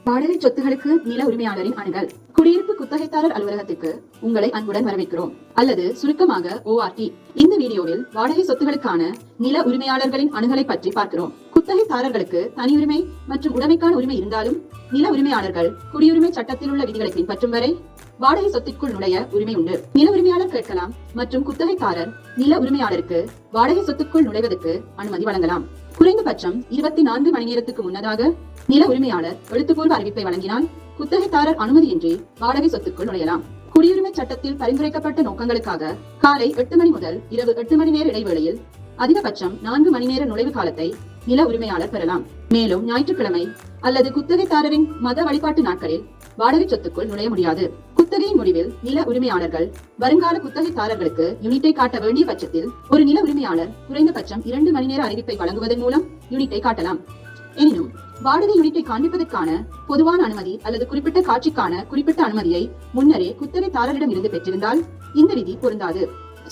வாடகை சொத்துகளுக்கு நில உரிமையாளரின் அணுகல். குடியிருப்பு குத்தகைதாரர் அலுவலகத்திற்கு உங்களை அன்புடன் வரவேற்கிறோம். அல்லது சுருக்கமாக ORT. இந்த வீடியோவில் வாடகை சொத்துகளுக்கான நில உரிமையாளர்களின் அணுகலை பற்றி பார்க்கிறோம். குத்தகைதாரர்களுக்கு தனியுரிமை மற்றும் உடைமைக்கான உரிமை இருந்தாலும் நில உரிமையாளர்கள் குடியுரிமை சட்டத்தில் உள்ள விதிகளை பின்பற்றும் வரை வாடகை சொத்திற்குள் நுழைய உரிமை உண்டு. நில உரிமையாளர் கேட்கலாம் மற்றும் குத்தகைதாரர் நில உரிமையாளருக்கு வாடகை சொத்துக்குள் நுழைவதற்கு அனுமதி வழங்கலாம். குறைந்தபட்சம் 24 மணி நேரத்துக்கு முன்னதாக நில உரிமையாளர் எழுத்துப்பூர்வ அறிவிப்பை வழங்கினால் குத்தகைதாரர் அனுமதியின்றி வாடகை சொத்துக்குள் நுழையலாம். குடியுரிமை சட்டத்தில் பரிந்துரைக்கப்பட்ட நோக்கங்களுக்காக காலை 8 மணி முதல் இரவு 8 மணி நேர இடைவேளையில் அதிகபட்சம் 4 மணி நேர நுழைவு காலத்தை நில உரிமையாளர் பெறலாம். மேலும் ஞாயிற்றுக்கிழமை அல்லது குத்தகைதாரரின் மத வழிபாட்டு நாட்களில் வாடகை சொத்துக்குள் நுழைய முடியாது. குத்தகையின் முடிவில் நில உரிமையாளர்கள் வருங்கால குத்தகைதாரர்களுக்கு யூனிட்டை காட்ட வேண்டிய பட்சத்தில் ஒரு நில உரிமையாளர் குறைந்தபட்சம் 2 மணி நேர அறிவிப்பை வழங்குவதன் மூலம் யூனிட்டை காட்டலாம். எனினும் வாடகை யூனிட்டை காண்பிப்பதற்கான பொதுவான அனுமதி அல்லது குறிப்பிட்ட காட்சிக்கான குறிப்பிட்ட அனுமதியை முன்னரே குத்தகைதாரரிடம் இருந்து பெற்றிருந்தால் இந்த விதி பொருந்தாது.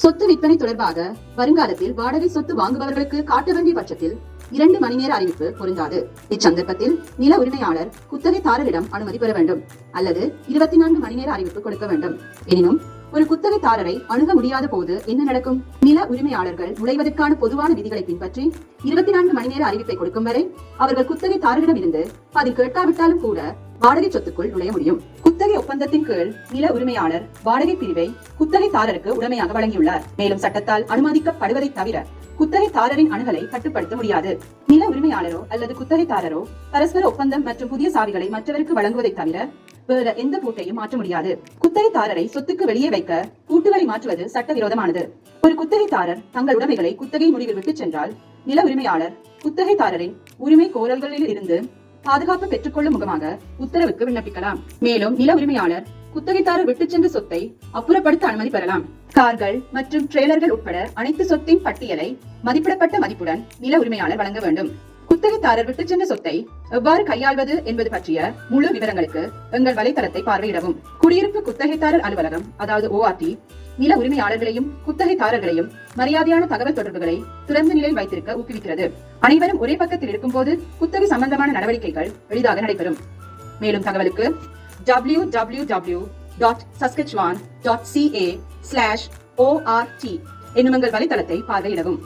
சொத்து விற்பனை தொடர்பாக வருங்காலத்தில் வாடகை சொத்து வாங்குபவர்களுக்கு காட்ட வேண்டிய பட்சத்தில் 2 மணி நேர அறிவிப்பு பொருந்தாது. இச்சந்தர்ப்பத்தில் நில உரிமையாளர் குத்தகைதாரரிடம் அனுமதி பெற வேண்டும் அல்லது 24 மணி நேர அறிவிப்பு கொடுக்க வேண்டும். எனினும் ஒரு குத்தகைதாரரை அணுக முடியாத போது என்ன நடக்கும்? நில உரிமையாளர்கள் நுழைவதற்கான பொதுவான விதிகளை பின்பற்றி 24 மணி நேர அறிவிப்பை கொடுக்கும் வரை அவர்கள் குத்தகைதாரரிடம் இருந்து பதில் கேட்காவிட்டாலும் கூட வாடகை சொத்துக்குள் நுழைய முடியும். குத்தகை ஒப்பந்தத்தின் கீழ் நில உரிமையாளர் வாடகை பிரிவை குத்தகைதாரருக்கு உடமையாக வழங்கியுள்ளார். மேலும் சட்டத்தால் அனுமதிக்கப்படுவதை தவிர குத்தகைதாரரின் அணுகலை கட்டுப்படுத்த முடியாது. நில உரிமையாளரோ அல்லது குத்தகைதாரரோ பரஸ்பர ஒப்பந்தம் மற்றும் புதிய சாவிகளை மற்றவருக்கு வழங்குவதை தவிர வேற எந்த பூட்டையும் மாற்ற முடியாது. குத்தகைதாரரை சொத்துக்கு வெளியே வைக்க பூட்டுகளை மாற்றுவது சட்டவிரோதமானது. ஒரு குத்தகைதாரர் தங்கள் உடைமைகளை குத்தகை முடிவில் விட்டுச் சென்றால் நில உரிமையாளர் குத்தகைதாரரின் உரிமை கோரல்களில் இருந்து பாதுகாப்பு பெற்றுக்கொள்ளும் முகமாக உத்தரவுக்கு விண்ணப்பிக்கலாம். மேலும் நில உரிமையாளர் குத்தகைதாரர் விட்டுச் சென்ற சொத்தை அப்புறப்படுத்த அனுமதி பெறலாம். கார்கள் மற்றும் ட்ரெய்லர்கள் உட்பட அனைத்து சொத்தின் பட்டியலை மதிப்பிடப்பட்ட மதிப்புடன் நில உரிமையாளர் வழங்க வேண்டும். குத்தகைதாரர் விட்டுச் சென்ற சொத்தை எவ்வாறு கையாள்வது என்பது பற்றிய முழு விவரங்களுக்கு எங்கள் வலைத்தளத்தை பார்வையிடவும். குடியிருப்பு குத்தகைதாரர் அலுவலகம் அதாவது ORT நில உரிமையாளர்களையும் குத்தகைதாரர்களையும் மரியாதையான தகவல் தொடர்புகளை திறந்த நிலையில் வைத்திருக்க ஊக்குவிக்கிறது. அனைவரும் ஒரே பக்கத்தில் இருக்கும் போது குத்தகை சம்பந்தமான நடவடிக்கைகள் எளிதாக நடைபெறும். மேலும் தகவலுக்கு www.saskatchewan.ca/ORT என்னும் எங்கள் வலைத்தளத்தை பார்வையிடவும்.